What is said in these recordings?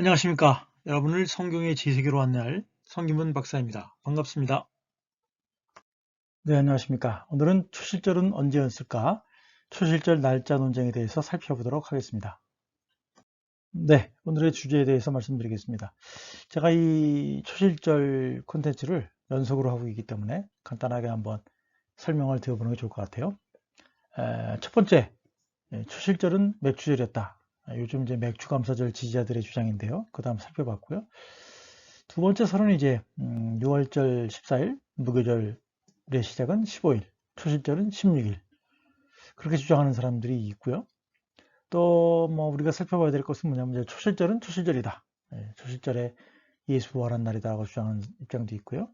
안녕하십니까. 여러분을 성경의 지세계로 안내할 성기문 박사입니다. 반갑습니다. 네, 안녕하십니까. 오늘은 초실절은 언제였을까? 초실절 날짜 논쟁에 대해서 살펴보도록 하겠습니다. 네, 오늘의 주제에 대해서 말씀드리겠습니다. 제가 이 초실절 콘텐츠를 연속으로 하고 있기 때문에 간단하게 한번 설명을 드려보는 게 좋을 것 같아요. 첫 번째, 초실절은 맥주절이었다. 요즘 이제 맥주감사절 지지자들의 주장인데요. 그 다음 살펴봤고요. 두 번째 설은 이제 6월절 14일, 무교절의 시작은 15일, 초실절은 16일. 그렇게 주장하는 사람들이 있고요. 또 뭐 우리가 살펴봐야 될 것은 뭐냐면 초실절은 초실절이다. 초실절에 예수 부활한 날이다라고 주장하는 입장도 있고요.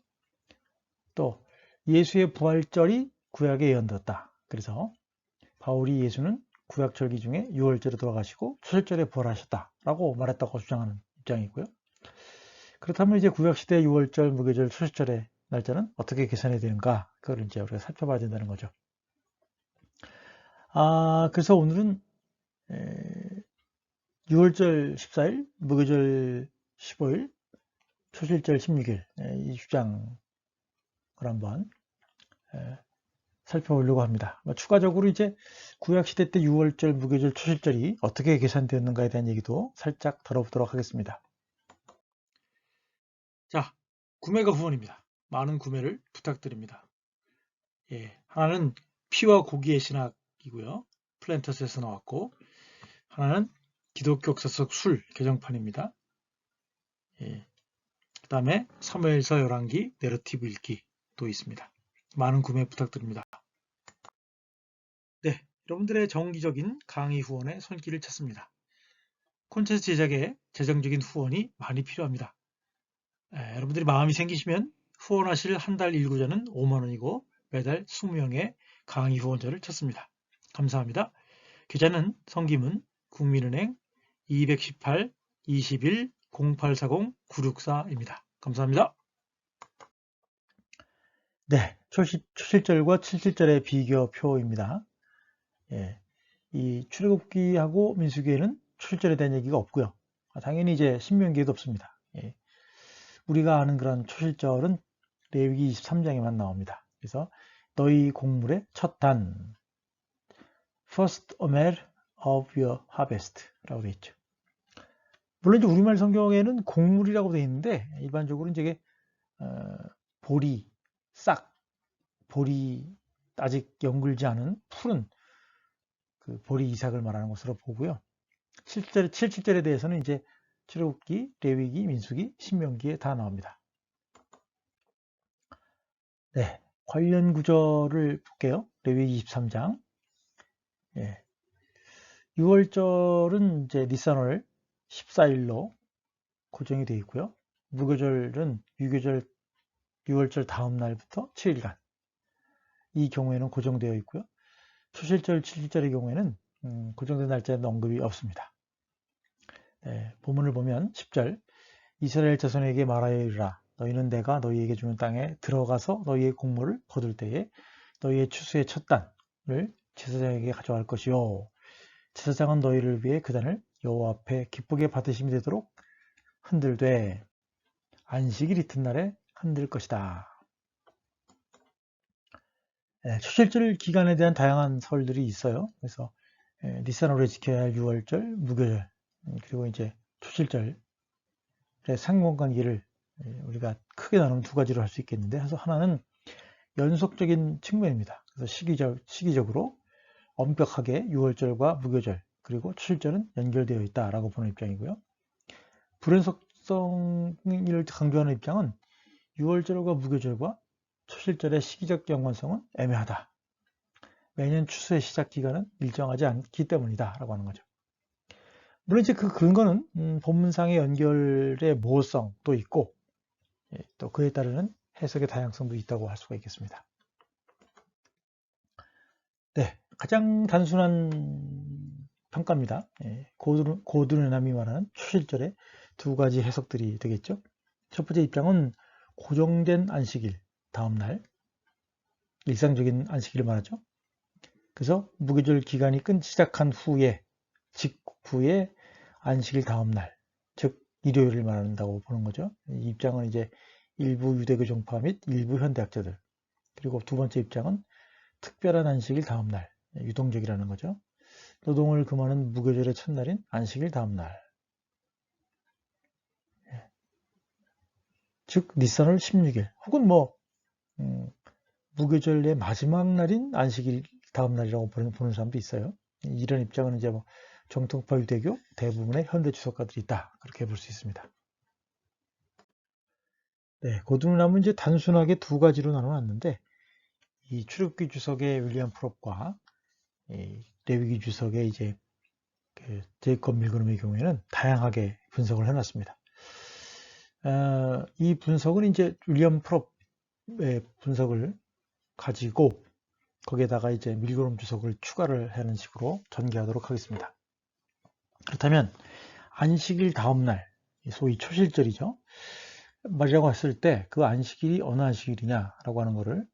또 예수의 부활절이 구약에 예언되었다. 그래서 바울이 예수는 구약절기 중에 6월절에 돌아가시고 초실절에 부활하셨다라고 말했다고 주장하는 입장이고요. 그렇다면 이제 구약시대 6월절, 무교절, 초실절의 날짜는 어떻게 계산해야 되는가? 그걸 이제 우리가 살펴봐야 된다는 거죠. 그래서 오늘은 6월절 14일, 무교절 15일, 초실절 16일 이 주장을 한번 살펴보려고 합니다. 추가적으로 이제 구약시대 때 6월절, 무교절, 초실절이 어떻게 계산되었는가에 대한 얘기도 살짝 다뤄보도록 하겠습니다. 자, 구매가 후원입니다. 많은 구매를 부탁드립니다. 하나는 피와 고기의 신학이고요. 플랜터스에서 나왔고, 하나는 기독교 역사적 술 개정판입니다. 그 다음에 사무엘서 열왕기 내러티브 읽기도 있습니다. 많은 구매 부탁드립니다. 네, 여러분들의 정기적인 강의 후원의 손길을 찾습니다. 콘텐츠 제작에 재정적인 후원이 많이 필요합니다. 여러분들이 마음이 생기시면 후원하실 한 달 일구자는 5만원이고 매달 20명의 강의 후원자를 찾습니다. 감사합니다. 계좌는 성기문 국민은행 218 21 0840 964입니다. 감사합니다. 네, 초실절과 칠실절의 비교표입니다. 이 출애굽기하고 민수기에는 초실절에 대한 얘기가 없고요. 당연히 이제 신명기에도 없습니다. 우리가 아는 그런 초실절은 레위기 23장에만 나옵니다. 그래서 너희 곡물의 첫 단, first omer of your harvest 라고 되어 있죠. 물론 이제 우리말 성경에는 곡물이라고 되어 있는데 일반적으로 이제 보리, 싹, 보리 아직 연글지 않은 푸른 그 보리 이삭을 말하는 것으로 보고요. 7절에 대해서는 이제 출애굽기, 레위기, 민수기, 신명기에 다 나옵니다. 네, 관련 구절을 볼게요. 레위기 23장. 6월절은 이제 니산월 14일로 고정이 되어 있고요. 무교절은 6월절 다음 날부터 7일간. 이 경우에는 고정되어 있고요. 초실절, 칠실절의 경우에는 고정된 날짜에는 언급이 없습니다. 본문을 보면 10절 이스라엘 자손에게 말하여 이르라 너희는 내가 너희에게 주는 땅에 들어가서 너희의 곡물을 거둘 때에 너희의 추수의 첫 단을 제사장에게 가져갈 것이요 제사장은 너희를 위해 그 단을 여호와 앞에 기쁘게 받으심이 되도록 흔들되 안식일 이튿날에 흔들 것이다. 초실절 기간에 대한 다양한 설들이 있어요. 그래서 니산월에 지켜야 할 6월절, 무교절 그리고 이제 초실절의 상관관계를 우리가 크게 나누면 두 가지로 할 수 있겠는데 하나는 연속적인 측면입니다. 그래서 시기적으로 엄격하게 6월절과 무교절 그리고 초실절은 연결되어 있다라고 보는 입장이고요. 불연속성을 강조하는 입장은 6월절과 무교절과 초실절의 시기적 연관성은 애매하다. 매년 추수의 시작 기간은 일정하지 않기 때문이다 라고 하는 거죠. 물론 이제 그 근거는 본문상의 연결의 모호성도 있고 또 그에 따르는 해석의 다양성도 있다고 할 수가 있겠습니다. 네, 가장 단순한 평가입니다. 고드르남이 말하는 초실절의 두 가지 해석들이 되겠죠. 첫 번째 입장은 고정된 안식일 다음날 일상적인 안식일을 말하죠. 그래서 무교절 기간이 시작한 후에 직후에 안식일 다음날 즉 일요일을 말한다고 보는 거죠. 이 입장은 이제 일부 유대교 종파 및 일부 현대학자들. 그리고 두 번째 입장은 특별한 안식일 다음날, 유동적이라는 거죠. 노동을 금하는 무교절의 첫날인 안식일 다음날. 즉 니산월 16일 혹은 무교절의 마지막 날인 안식일 다음날이라고 보는 사람도 있어요. 이런 입장은 이제 정통파 유대교 대부분의 현대 주석가들이 있다. 그렇게 볼 수 있습니다. 네, 고등나무 이제 단순하게 두 가지로 나눠놨는데 이 출애굽기 주석의 윌리엄 프롭과 레위기 주석의 이제 제이콥 밀그럼의 경우에는 다양하게 분석을 해놨습니다. 이 분석은 이제 윌리엄 프롭의 분석을 가지고 거기에다가 이제 밀그럼 주석을 추가를 하는 식으로 전개하도록 하겠습니다. 그렇다면 안식일 다음날, 소위 초실절이죠. 말이라고 했을 때 그 안식일이 어느 안식일이냐라고 하는 것을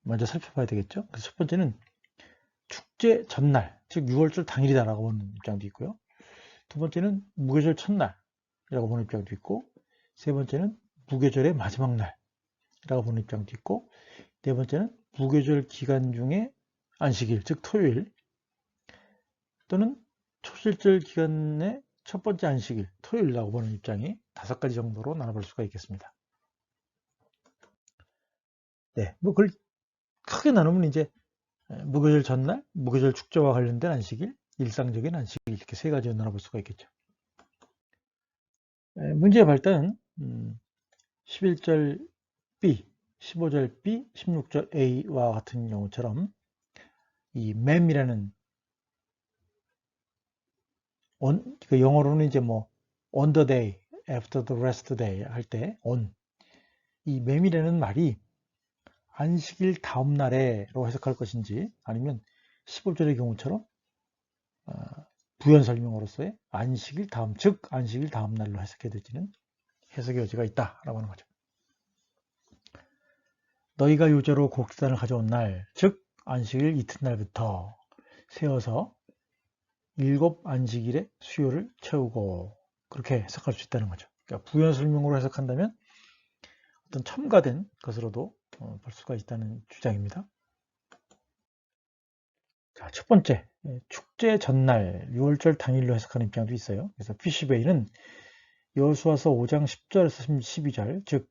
먼저 살펴봐야 되겠죠. 그래서 첫 번째는 축제 전날, 즉 6월절 당일이다라고 보는 입장도 있고요. 두 번째는 무교절 첫날이라고 보는 입장도 있고, 세 번째는 무교절의 마지막 날이라고 보는 입장도 있고, 네 번째는 무교절 기간 중에 안식일, 즉 토요일, 또는 초실절 기간의 첫 번째 안식일, 토요일이라고 보는 입장이 5가지 정도로 나눠볼 수가 있겠습니다. 네, 그걸 크게 나누면 이제 무교절 전날, 무교절 축제와 관련된 안식일, 일상적인 안식일 이렇게 3가지로 나눠볼 수가 있겠죠. 문제의 발단은 11절 B, 15절 B, 16절 A와 같은 경우처럼 이 맴이라는 그 영어로는 이제 on the day, after the rest day 할 때 on 이 맴이라는 말이 안식일 다음 날에로 해석할 것인지 아니면 15절의 경우처럼 부연 설명으로서의 안식일 다음, 즉 안식일 다음 날로 해석해야 될지는 해석의 여지가 있다라고 하는 거죠. 너희가 유죄로 곡식단을 가져온 날, 즉 안식일 이튿날부터 세어서 7 안식일의 수요를 채우고 그렇게 해석할 수 있다는 거죠. 그러니까 부연 설명으로 해석한다면 어떤 첨가된 것으로도 볼 수가 있다는 주장입니다. 자, 첫 번째, 축제 전날 6월절 당일로 해석하는 입장도 있어요. 그래서 피시베이는 여호수아서 5장 10절에서 12절, 즉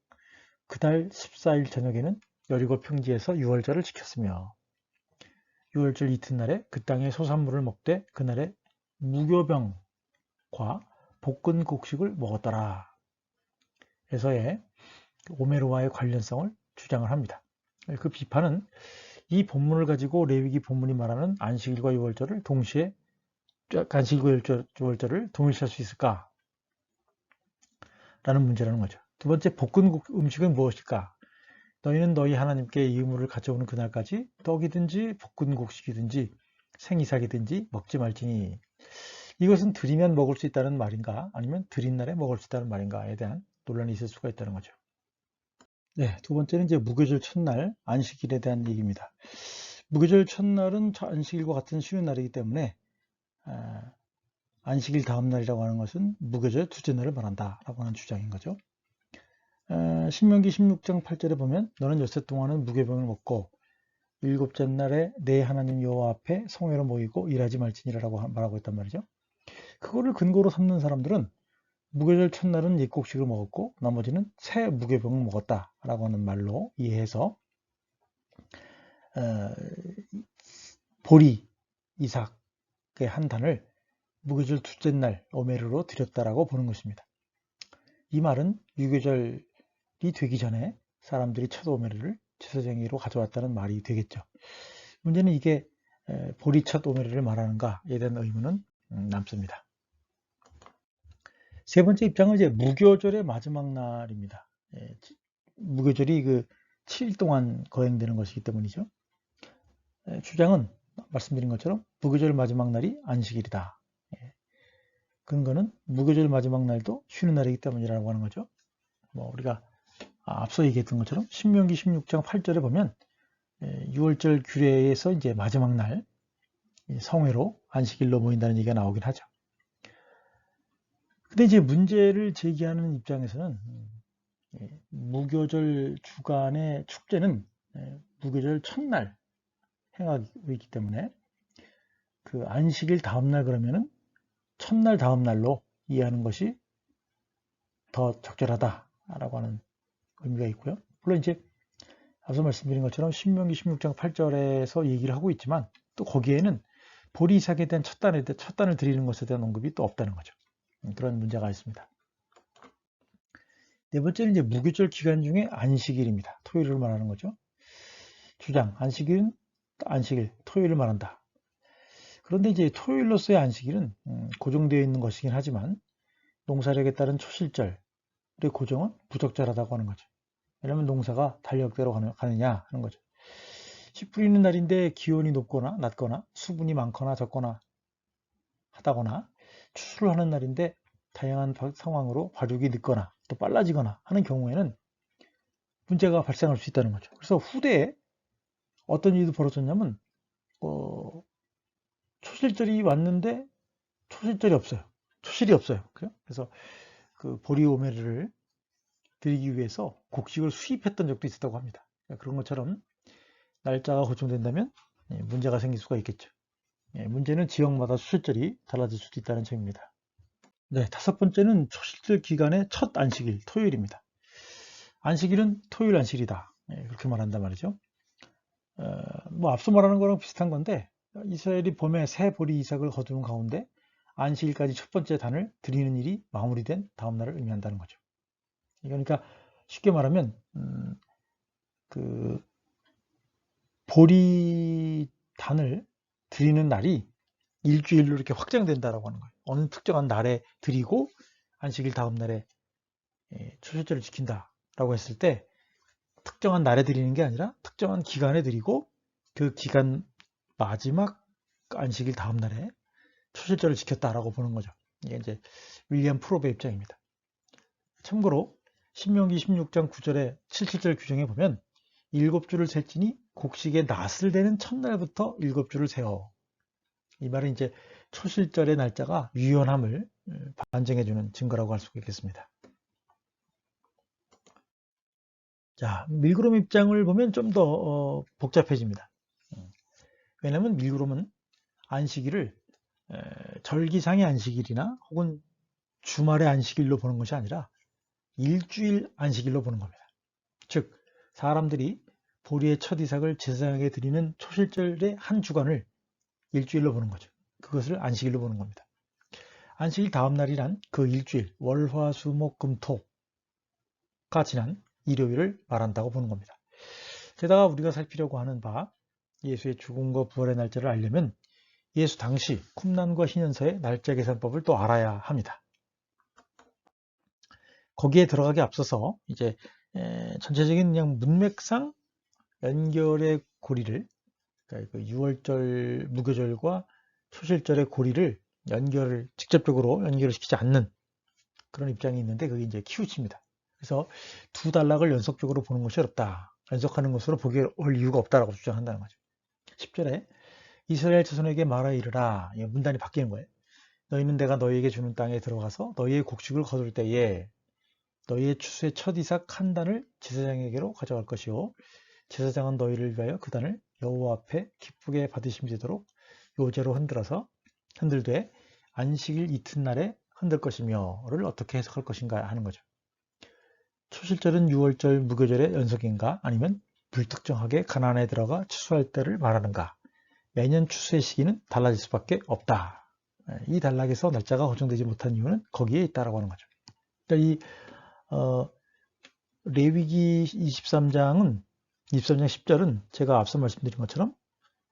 그달 14일 저녁에는 여리고 평지에서 6월절을 지켰으며 6월절 이튿날에 그 땅의 소산물을 먹되 그날에 무교병과 볶은 곡식을 먹었더라. 에서의 오메르와의 관련성을 주장을 합니다. 그 비판은 이 본문을 가지고 레위기 본문이 말하는 안식일과 6월절을 동시에 안식일과 6월절을 동일시할 수 있을까? 라는 문제라는 거죠. 두 번째, 볶은 음식은 무엇일까? 너희는 너희 하나님께 이 의무를 가져오는 그날까지 떡이든지 볶은 곡식이든지 생이삭이든지 먹지 말지니 이것은 드리면 먹을 수 있다는 말인가 아니면 드린 날에 먹을 수 있다는 말인가에 대한 논란이 있을 수가 있다는 거죠. 네, 두 번째는 이제 무교절 첫날 안식일에 대한 얘기입니다. 무교절 첫날은 안식일과 같은 쉬는 날이기 때문에 안식일 다음 날이라고 하는 것은 무교절 둘째 날을 말한다라고 하는 주장인 거죠. 신명기 16장 8절에 보면 너는 엿새 동안은 무교병을 먹고 7째 날에 내 하나님 여호와 앞에 성회로 모이고 일하지 말지니라고 말하고 있단 말이죠. 그거를 근거로 삼는 사람들은 무교절 첫날은 옛곡식을 먹었고 나머지는 새 무교병을 먹었다라고 하는 말로 이해해서 보리 이삭의 한 단을 무교절 둘째 날 오메르로 드렸다라고 보는 것입니다. 이 말은 유교절이 되기 전에 사람들이 첫 오메르를 제사쟁이로 가져왔다는 말이 되겠죠. 문제는 이게 보리 첫 오메르를 말하는가에 대한 의문은 남습니다. 세 번째 입장은 이제 무교절의 마지막 날입니다. 무교절이 그 7일 동안 거행되는 것이기 때문이죠. 주장은 말씀드린 것처럼 무교절 마지막 날이 안식일이다. 근거는 무교절 마지막 날도 쉬는 날이기 때문이라고 하는 거죠. 우리가 앞서 얘기했던 것처럼 신명기 16장 8절에 보면 6월절 규례에서 이제 마지막 날 성회로 안식일로 모인다는 얘기가 나오긴 하죠. 근데 이제 문제를 제기하는 입장에서는 무교절 주간의 축제는 무교절 첫날 행하고 있기 때문에 그 안식일 다음날 그러면은 첫날 다음날로 이해하는 것이 더 적절하다라고 하는 의미가 있고요. 물론 이제 앞서 말씀드린 것처럼 신명기 16장 8절에서 얘기를 하고 있지만 또 거기에는 보리삭에 대한 첫 단을 드리는 것에 대한 언급이 또 없다는 거죠. 그런 문제가 있습니다. 네 번째는 이제 무교절 기간 중에 안식일입니다. 토요일을 말하는 거죠. 주장, 안식일은 안식일, 토요일을 말한다. 그런데 이제 토요일로서의 안식일은 고정되어 있는 것이긴 하지만 농사력에 따른 초실절의 고정은 부적절하다고 하는 거죠. 왜냐하면 농사가 달력대로 가느냐 하는 거죠. 씨 뿌리는 날인데 기온이 높거나 낮거나 수분이 많거나 적거나 하다거나 추수를 하는 날인데 다양한 상황으로 발육이 늦거나 또 빨라지거나 하는 경우에는 문제가 발생할 수 있다는 거죠. 그래서 후대에 어떤 일이 벌어졌냐면 초실절이 왔는데 초실절이 없어요. 초실이 없어요. 그래서 그 보리오메르를 드리기 위해서 곡식을 수입했던 적도 있었다고 합니다. 그런 것처럼 날짜가 고정된다면 문제가 생길 수가 있겠죠. 문제는 지역마다 초실절이 달라질 수도 있다는 점입니다. 네, 다섯 번째는 초실절 기간의 첫 안식일, 토요일입니다. 안식일은 토요일 안식일이다. 그렇게 말한단 말이죠. 뭐 앞서 말하는 거랑 비슷한 건데 이스라엘이 봄에 새 보리 이삭을 거두는 가운데 안식일까지 첫 번째 단을 드리는 일이 마무리된 다음 날을 의미한다는 거죠. 그러니까 쉽게 말하면 그 보리 단을 드리는 날이 일주일로 이렇게 확장된다라고 하는 거예요. 어느 특정한 날에 드리고 안식일 다음 날에 초실절을 지킨다라고 했을 때 특정한 날에 드리는 게 아니라 특정한 기간에 드리고 그 기간 마지막 안식일 다음 날에 초실절을 지켰다라고 보는 거죠. 이게 이제 윌리엄 프롭의 입장입니다. 참고로 신명기 16장 9절에 77절 규정에 보면 7주를 셀지니 곡식의 낫을 대는 첫날부터 7주를 세어. 이 말은 이제 초실절의 날짜가 유연함을 반증해주는 증거라고 할 수가 있겠습니다. 자, 밀그롬 입장을 보면 좀 더 복잡해집니다. 왜냐하면 밀그롬은 안식일을 절기상의 안식일이나 혹은 주말의 안식일로 보는 것이 아니라 일주일 안식일로 보는 겁니다. 즉, 사람들이 보리의 첫 이삭을 제사장에게 드리는 초실절의 한 주간을 일주일로 보는 거죠. 그것을 안식일로 보는 겁니다. 안식일 다음 날이란 그 일주일, 월, 화, 수, 목, 금, 토가 지난 일요일을 말한다고 보는 겁니다. 게다가 우리가 살피려고 하는 바 예수의 죽음과 부활의 날짜를 알려면 예수 당시 쿰난과 희년서의 날짜 계산법을 또 알아야 합니다. 거기에 들어가기 앞서서 이제 전체적인 그냥 문맥상 연결의 고리를, 그러니까 그 6월절 무교절과 초실절의 고리를 직접적으로 연결을 시키지 않는 그런 입장이 있는데 그게 이제 키우치입니다. 그래서 두 단락을 연속적으로 보는 것이 어렵다. 연속하는 것으로 보기 올 이유가 없다라고 주장한다는 거죠. 10절에 이스라엘 자손에게 말하 이르라. 문단이 바뀌는 거예요. 너희는 내가 너희에게 주는 땅에 들어가서 너희의 곡식을 거둘 때에 너희의 추수의 첫 이삭 한 단을 제사장에게로 가져갈 것이요 제사장은 너희를 위하여 그 단을 여호와 앞에 기쁘게 받으심이 되도록 요제로 흔들되 안식일 이튿날에 흔들 것이며를 어떻게 해석할 것인가 하는 거죠. 초실절은 6월절 무교절의 연속인가 아니면 불특정하게 가나안에 들어가 추수할 때를 말하는가. 매년 추수의 시기는 달라질 수밖에 없다. 이 단락에서 날짜가 고정되지 못한 이유는 거기에 있다라고 하는 거죠. 그러니까 이 레위기 23장 10절은 제가 앞서 말씀드린 것처럼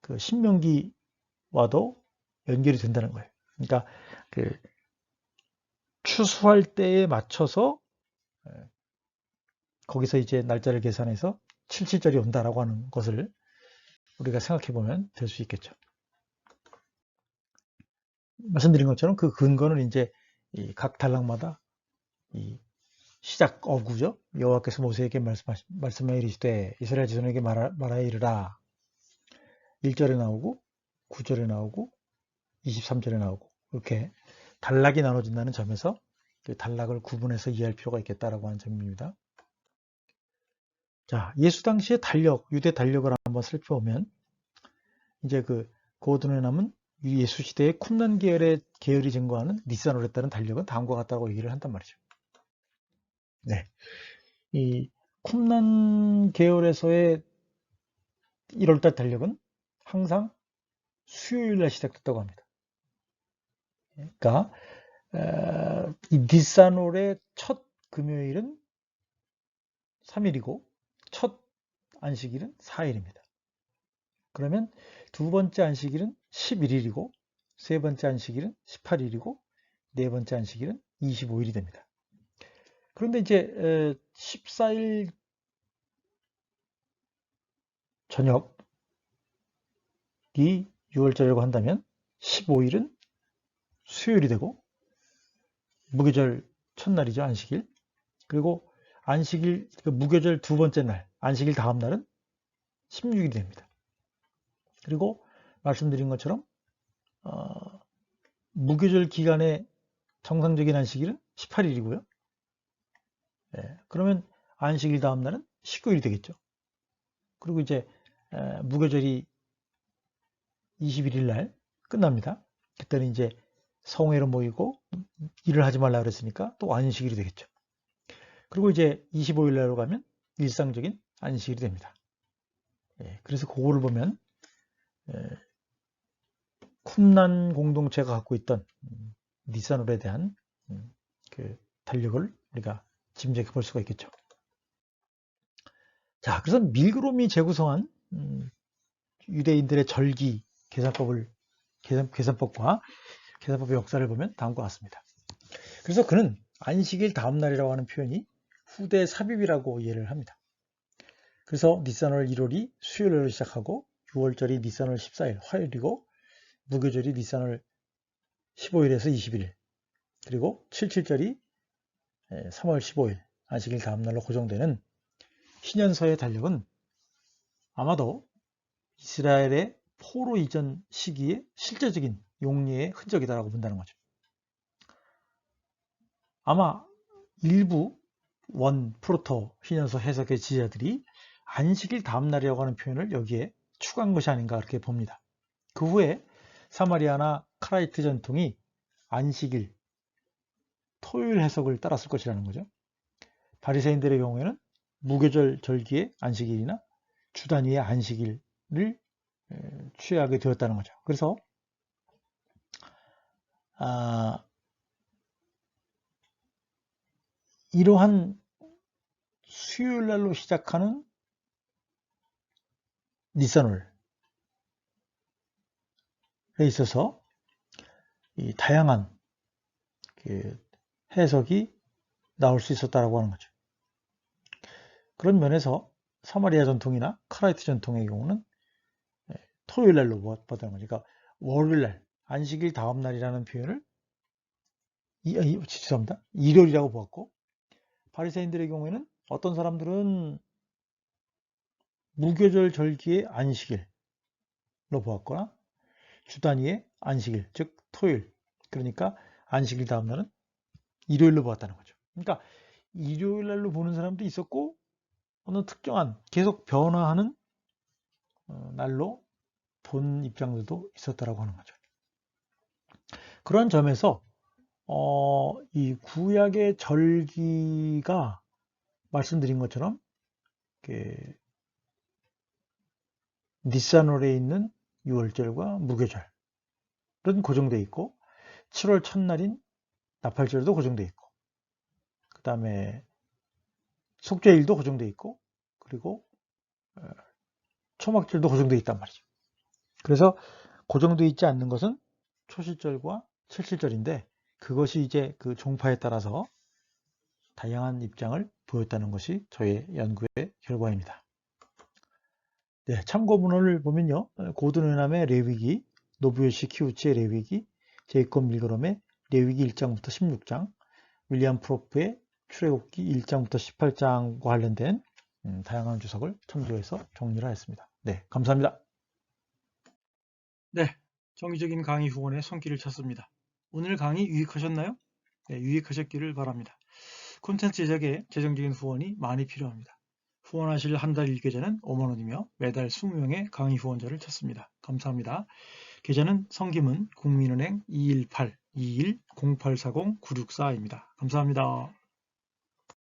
그 신명기와도 연결이 된다는 거예요. 그러니까 그 추수할 때에 맞춰서 거기서 이제 날짜를 계산해서 77절이 온다라고 하는 것을 우리가 생각해 보면 될 수 있겠죠. 말씀드린 것처럼 그 근거는 이제 각 단락마다 이 시작 어구죠. 여호와께서 모세에게 말씀하여 이르시되 이스라엘 자손에게 말하여 이르라. 1절에 나오고 9절에 나오고 23절에 나오고 이렇게 단락이 나눠진다는 점에서 단락을 구분해서 이해할 필요가 있겠다라고 하는 점입니다. 자, 예수 당시의 달력, 유대 달력을 한번 살펴보면 이제 그 고든에 남은 예수 시대의 쿰난 계열이 증거하는 니산월에 따른 달력은 다음과 같다고 얘기를 한단 말이죠. 네, 이 쿰난 계열에서의 1월달 달력은 항상 수요일 날 시작됐다고 합니다. 그러니까 이 니산월의 첫 금요일은 3일이고 첫 안식일은 4일입니다. 그러면 두 번째 안식일은 11일이고 세 번째 안식일은 18일이고 네 번째 안식일은 25일이 됩니다. 그런데 이제 14일 저녁이 6월절이라고 한다면 15일은 수요일이 되고 무교절 첫날이죠, 안식일. 그리고 안식일, 무교절 두 번째 날, 안식일 다음 날은 16일이 됩니다. 그리고 말씀드린 것처럼 무교절 기간의 정상적인 안식일은 18일이고요. 그러면 안식일 다음 날은 19일이 되겠죠. 그리고 이제 무교절이 21일 날 끝납니다. 그때는 이제 성회로 모이고 일을 하지 말라 그랬으니까 또 안식일이 되겠죠. 그리고 이제 25일 날로 가면 일상적인 안식일이 됩니다. 그래서 그거를 보면 쿰난 공동체가 갖고 있던 니산월에 대한 그 달력을 우리가 짐작해 볼 수가 있겠죠. 자, 그래서 밀그롬이 재구성한 유대인들의 절기 계산법과 계산법의 역사를 보면 다음과 같습니다. 그래서 그는 안식일 다음 날이라고 하는 표현이 후대 삽입이라고 이해를 합니다. 그래서 니산월 1월이 수요일로 시작하고 6월절이 니산월 14일 화요일이고 무교절이 니산월 15일에서 21일 그리고 77절이 3월 15일 안식일 다음 날로 고정되는 신년서의 달력은 아마도 이스라엘의 포로 이전 시기의 실제적인 용리의 흔적이다라고 본다는 거죠. 아마 일부 원 프로토 신년서 해석의 지지자들이 안식일 다음 날이라고 하는 표현을 여기에 추가한 것이 아닌가 그렇게 봅니다. 그 후에 사마리아나 카라이트 전통이 안식일, 토요일 해석을 따랐을 것이라는 거죠. 바리새인들의 경우에는 무교절 절기의 안식일이나 주 단위의 안식일을 취하게 되었다는 거죠. 그래서 이러한 수요일 날로 시작하는 니산월에 있어서 이 다양한 그 해석이 나올 수 있었다라고 하는 거죠. 그런 면에서 사마리아 전통이나 카라이트 전통의 경우는 토요일 날로 봤다는 거죠. 그러니까 월요일 날, 안식일 다음 날이라는 표현을 죄송합니다. 일요일이라고 보았고 바리새인들의 경우에는 어떤 사람들은 무교절 절기의 안식일로 보았거나 주 단위의 안식일, 즉 토요일, 그러니까 안식일 다음 날은 일요일로 보았다는 거죠. 그러니까 일요일 날로 보는 사람도 있었고 어느 특정한 계속 변화하는 날로 본 입장들도 있었다라고 하는 거죠. 그런 점에서 이 구약의 절기가 말씀드린 것처럼 니산월에 있는 6월절과 무교절은 고정되어 있고 7월 첫날인 나팔절도 고정되어 있고 그 다음에 속죄일도 고정되어 있고 그리고 초막절도 고정되어 있단 말이죠. 그래서 고정되어 있지 않는 것은 초실절과 칠실절인데 그것이 이제 그 종파에 따라서 다양한 입장을 보였다는 것이 저의 연구의 결과입니다. 네, 참고문헌을 보면요. 고든 웨남의 레위기, 노부요시 키우치의 레위기, 제이콥 밀그롬의 레위기 1장부터 16장, 윌리엄 프로프의 출애굽기 1장부터 18장과 관련된 다양한 주석을 참조해서 정리를 하였습니다. 네, 감사합니다. 네, 정기적인 강의 후원의 손길을 찾습니다. 오늘 강의 유익하셨나요? 유익하셨기를 바랍니다. 콘텐츠 제작에 재정적인 후원이 많이 필요합니다. 후원하실 한 달 1계좌는 5만원이며 매달 20명의 강의 후원자를 찾습니다. 감사합니다. 계좌는 성김은 국민은행 218-21-0840-964입니다. 감사합니다.